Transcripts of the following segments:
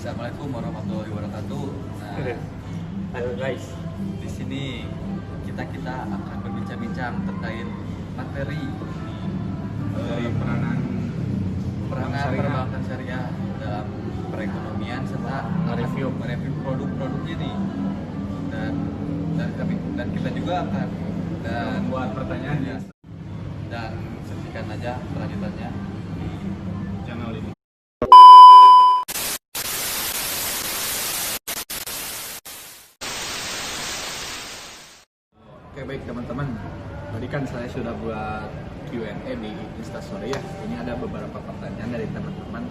Assalamualaikum warahmatullahi wabarakatuh. Nah, Halo guys. di sini kita akan berbincang-bincang terkait materi Dari peranan perbankan syariah dalam perekonomian serta Mereview produk-produknya nih. Dan kita juga akan buat pertanyaannya dan saksikan aja kelanjutannya di channel ini. Oke, baik teman-teman, tadi kan saya sudah buat Q&A di Instastory ya. Ini ada beberapa pertanyaan dari teman-teman.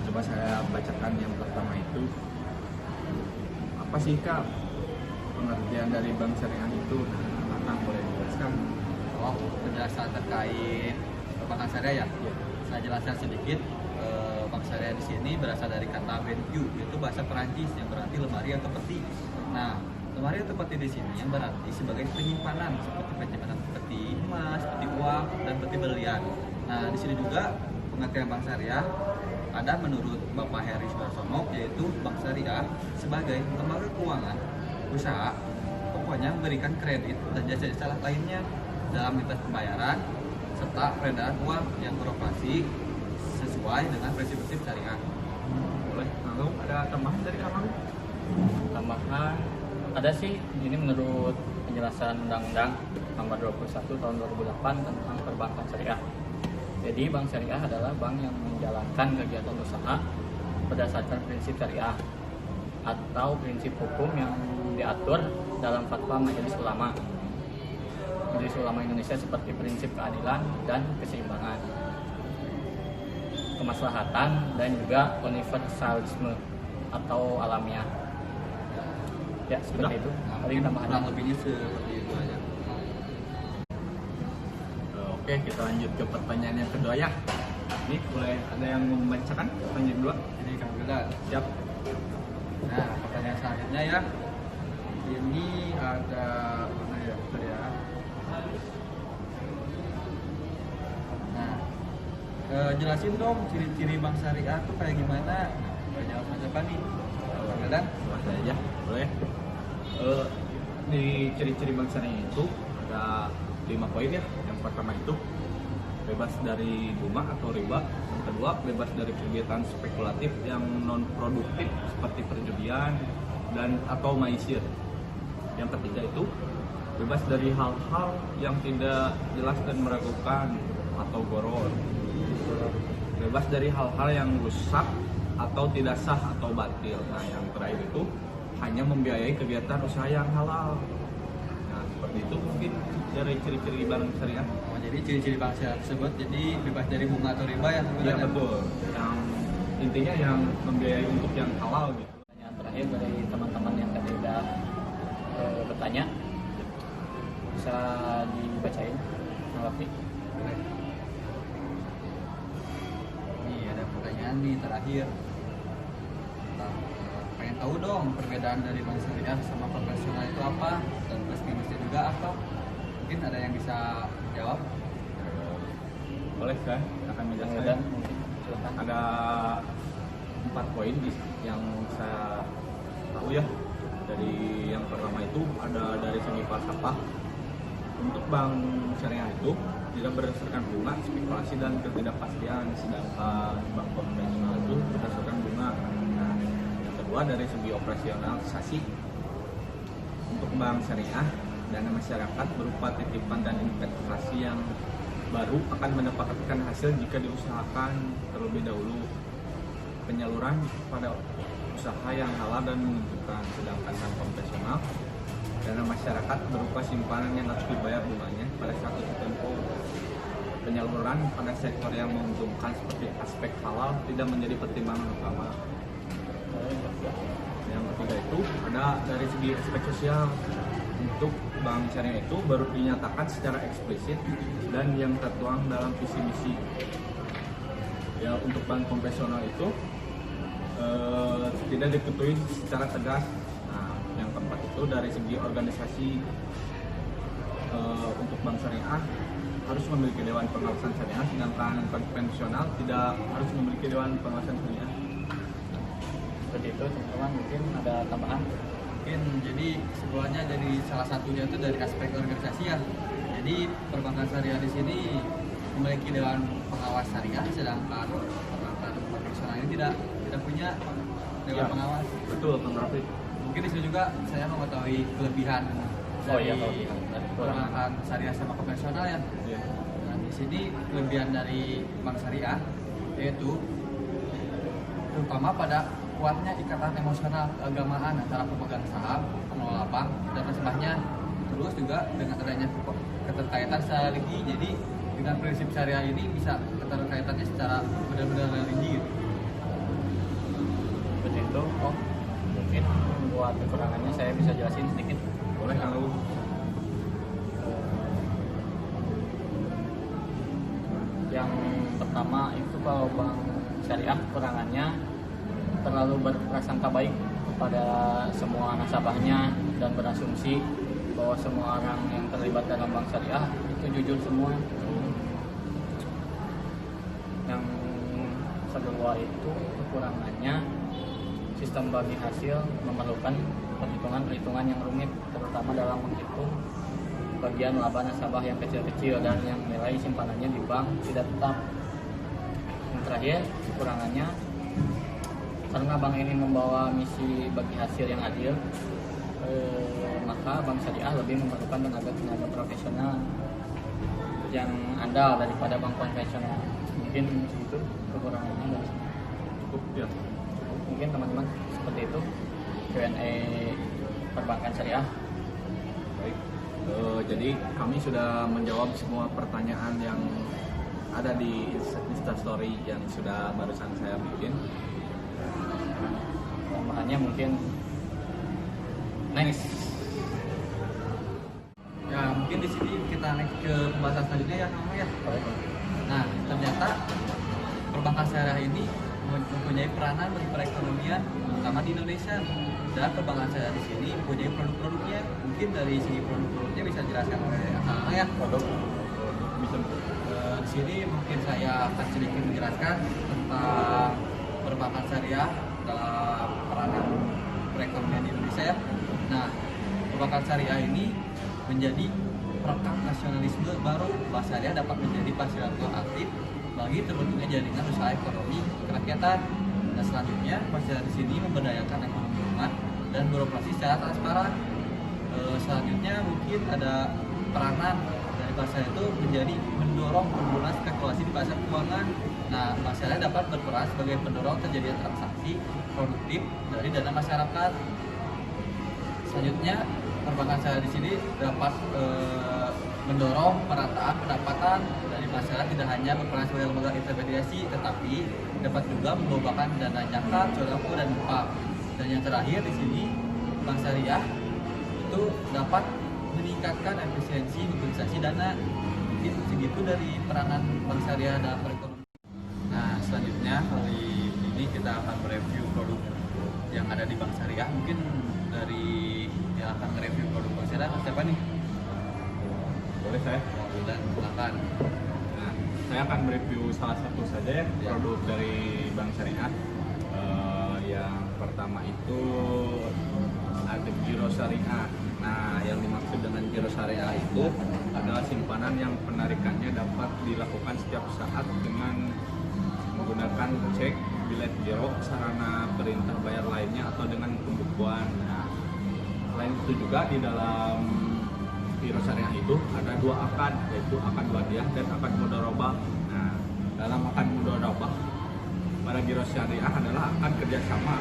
Coba saya bacakan. Yang pertama itu, apa sih Kak pengertian dari bank syariah itu? Akang boleh jelaskan? penjelasan terkait perbankan syariah ya. Ya. Saya jelaskan sedikit. Bank syariah di sini berasal dari kata benque, yaitu bahasa Perancis yang berarti lemari atau peti. Nah, lemari atau peti di sini yang berarti sebagai penyimpanan seperti penyimpanan peti emas, peti uang, dan peti berlian. Nah, di sini juga pengertian bank syariah ada menurut Bapak Heri Sudarsono, yaitu bank syariah sebagai lembaga keuangan usaha, pokoknya memberikan kredit dan jasa-jasa lainnya dalam lintas pembayaran serta peredaran uang yang beroperasi sesuai dengan prinsip-prinsip syariah. Boleh. Lalu ada tambahan dari Kang? Tambahan ada sih, ini menurut penjelasan Undang-Undang Nomor 21 Tahun 2008 tentang perbankan syariah. Jadi bank syariah adalah bank yang menjalankan kegiatan usaha berdasarkan prinsip syariah atau prinsip hukum yang diatur dalam fatwa Majelis Ulama Indonesia seperti prinsip keadilan dan keseimbangan, kemaslahatan, dan juga universalisme atau alamiah. Ya, seperti itu. Ada yang tambahan? Kurang lebihnya seperti itu aja. Oke, kita lanjut ke pertanyaan yang kedua ya. Ini boleh ada yang membacakan pertanyaan kedua? Jadi Kang Wildan, Siap. nah pertanyaan selanjutnya ya. Ini ada mana ya? Bentar ya. Nah, jelasin dong ciri-ciri bank syariah itu kayak gimana? Jawab aja apa nih? Kang Wildan? Langsung aja, boleh. Di ciri-ciri bank syariah itu ada 5 poin ya. Yang pertama itu bebas dari bunga atau riba. Yang kedua, bebas dari kegiatan spekulatif yang non produktif seperti perjudian dan atau maisir. Yang ketiga itu bebas dari hal-hal yang tidak jelas dan meragukan atau goror. Bebas dari hal-hal yang rusak atau tidak sah atau batil. Nah, yang terakhir itu hanya membiayai kegiatan usaha yang halal. Nah, seperti itu mungkin dari ciri-ciri bank syariah. Oh, jadi ciri-ciri bank syariah tersebut jadi bebas dari bunga atau riba ya? Iya, betul. Yang intinya yang membiayai untuk yang halal gitu. Pertanyaan terakhir dari teman-teman yang tadi udah bertanya, bisa dibacain, Nawafi? Nih ada pertanyaan nih terakhir. Nah, pengen tahu dong perbedaan dari bank syariah sama konvensional itu apa, dan plus minusnya juga apa? Mungkin ada yang bisa jawab? Boleh kan? Akan menjelaskan. Dan mungkin silakan. Ada 4 poin yang saya tahu ya. Dari yang pertama itu ada dari segi falsafah. Untuk bank syariah itu tidak berdasarkan bunga, spekulasi, dan ketidakpastian, sedangkan bank konvensional itu berdasarkan bunga. Nah, yang kedua dari segi operasionalisasi. Untuk bank syariah, dana masyarakat berupa titipan dan investasi yang baru akan mendapatkan hasil jika diusahakan terlebih dahulu. Penyaluran pada usaha yang halal dan menentukan, sedangkan bank konvensional dana masyarakat berupa simpanan yang harus dibayar bunganya pada satu tempo. Penyaluran pada sektor yang menguntungkan seperti aspek halal tidak menjadi pertimbangan utama. Yang ketiga itu ada dari segi aspek sosial. Untuk bank syariah itu baru dinyatakan secara eksplisit dan yang tertuang dalam visi misi. Ya, untuk bank konvensional itu tidak diketahui secara tegas. Nah, yang keempat itu dari segi organisasi, untuk bank syariah harus memiliki dewan pengawasan syariah, sedangkan konvensional tidak harus memiliki dewan pengawasan syariah. Seperti itu teman-teman, mungkin ada tambahan. Mungkin jadi kesimpulannya dari salah satunya itu dari aspek organisasi ya. Jadi perbankan syariah di sini memiliki dewan pengawas syariah, sedangkan perbankan konvensional ini tidak punya dewan Ya. pengawas. Betul, Kang Raffi. Mungkin di situ juga saya mengetahui kelebihan dari perbankan syariah sama konvensional ya. Iya. Nah, di sini kelebihan dari bank syariah yaitu terutama pada kuatnya ikatan emosional keagamaan antara pemegang saham, pengelola bank, dan nasabahnya. Terus juga dengan adanya keterkaitan secara religi, jadi dengan prinsip syariah ini bisa keterkaitannya secara benar-benar religi gitu. Seperti itu. Oh, mungkin buat kekurangannya saya bisa jelasin sedikit. Boleh Kang Rawu? Yang pertama itu kalau bank syariah kekurangannya terlalu berprasangka baik kepada semua nasabahnya dan berasumsi bahwa semua orang yang terlibat dalam bank syariah itu jujur semua. Yang kedua itu kekurangannya sistem bagi hasil memerlukan perhitungan-perhitungan yang rumit, terutama dalam menghitung bagian laba nasabah yang kecil-kecil dan yang nilai simpanannya di bank tidak tetap. Yang terakhir kekurangannya karena bank ini membawa misi bagi hasil yang adil, maka bank syariah lebih memerlukan tenaga profesional yang andal daripada bank konvensional. Mungkin itu kekurangannya dari sini. Cukup ya. Mungkin teman-teman seperti itu Q&A perbankan syariah. Baik. Jadi kami sudah menjawab semua pertanyaan yang ada di Instastory yang sudah barusan saya bikin. Tambahannya mungkin next. Ya mungkin di sini kita next ke pembahasan selanjutnya ya, Kang ya. Nah, ternyata perbankan syariah ini mempunyai peranan bagi perekonomian terutama di Indonesia, dan perbankan syariah di sini mempunyai produk-produknya. Mungkin dari segi produk-produknya bisa dijelaskan oleh Kang ya. Produk bisa Di sini mungkin saya akan sedikit menjelaskan tentang perbankan syariah dalam peranan perekonomian di Indonesia ya. Nah, perbankan syariah ini menjadi perekat nasionalisme baru. Bank syariah dapat menjadi fasilitator aktif bagi terbentuknya jaringan usaha ekonomi kerakyatan. Dan selanjutnya, bank syariah di sini memberdayakan ekonomi umat dan beroperasi secara transparan. Selanjutnya mungkin ada peranan dari bank syariah itu menjadi mendorong penurunan spekulasi di pasar keuangan. Nah, bank syariah dapat berperan sebagai pendorong terjadinya transaksi produktif dari dana masyarakat. Selanjutnya, perbankan syariah di sini dapat mendorong perataan pendapatan dari masyarakat, tidak hanya berperan sebagai lembaga intermediasi, tetapi dapat juga membawakan dana zakat, sodako, dan infak. Dan yang terakhir di sini, bank syariah itu dapat meningkatkan efisiensi mobilisasi dana. Mungkin segitu dari peranan bank syariah dalam perekonomian. Nah, selanjutnya kali ini kita akan mereview produk yang ada di bank syariah. Mungkin dari yang akan mereview produk bank syariah siapa nih? boleh saya. Dan silakan. Nah, saya akan mereview salah satu saja ya, Ya. produk dari Bank Syariah. Yang pertama itu ada Giro Syariah. Nah, yang dimaksud dengan Giro Syariah itu adalah simpanan yang penarikannya dapat dilakukan setiap saat dengan menggunakan cek, bilet giro, sarana perintah bayar lainnya, atau dengan pembukuan. Nah, selain itu juga di dalam Giro Syariah itu ada dua akad, yaitu akad wadiah dan akad mudharabah. Nah, dalam akad mudharabah pada Giro Syariah adalah akad kerjasama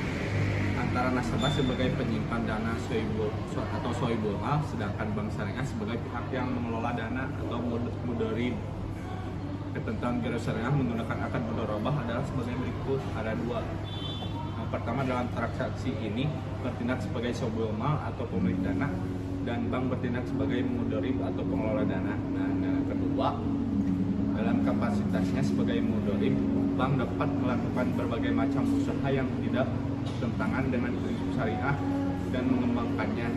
antara nasabah sebagai penyimpan dana sohibul mal, sedangkan bank syariah sebagai pihak yang mengelola dana atau mudharib. Ketentuan Giro Syariah menggunakan akad mudharabah adalah sebagai berikut, ada dua. Yang pertama, dalam transaksi ini bertindak sebagai sohibul mal atau pemilik dana, dan bank bertindak sebagai mudharib atau pengelola dana. Nah, yang kedua, dalam kapasitasnya sebagai mudharib, bank dapat melakukan berbagai macam usaha yang tidak bertentangan dengan prinsip syariah dan mengembangkannya.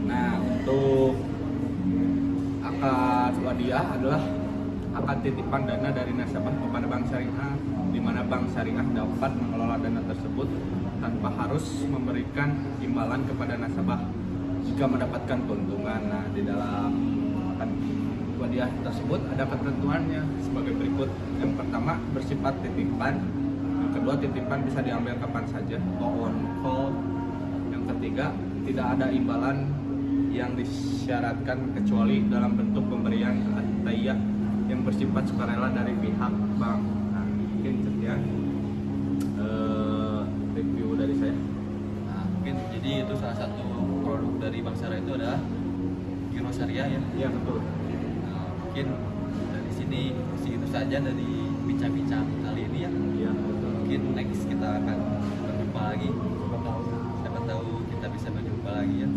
Nah, untuk akad wadiah adalah akan titipan dana dari nasabah kepada bank syariah, di mana bank syariah dapat mengelola dana tersebut tanpa harus memberikan imbalan kepada nasabah jika mendapatkan keuntungan. Nah, di dalam wadiah tersebut ada ketentuannya sebagai berikut. Yang pertama, bersifat titipan. Yang kedua, titipan bisa diambil kapan saja, on call. Yang ketiga, tidak ada imbalan yang disyaratkan kecuali dalam bentuk pemberian atiyah yang bersifat sukarela dari pihak bank. Nah, mungkin sekian review dari saya. Nah, mungkin jadi itu salah satu produk dari Bank Syariah itu adalah Giro Syariah ya. Iya, betul. Nah, mungkin dari sini segitu saja dari bincang-bincang kali ini ya. Iya, betul. Mungkin next kita akan berjumpa lagi. Siapa tahu kita bisa berjumpa lagi ya.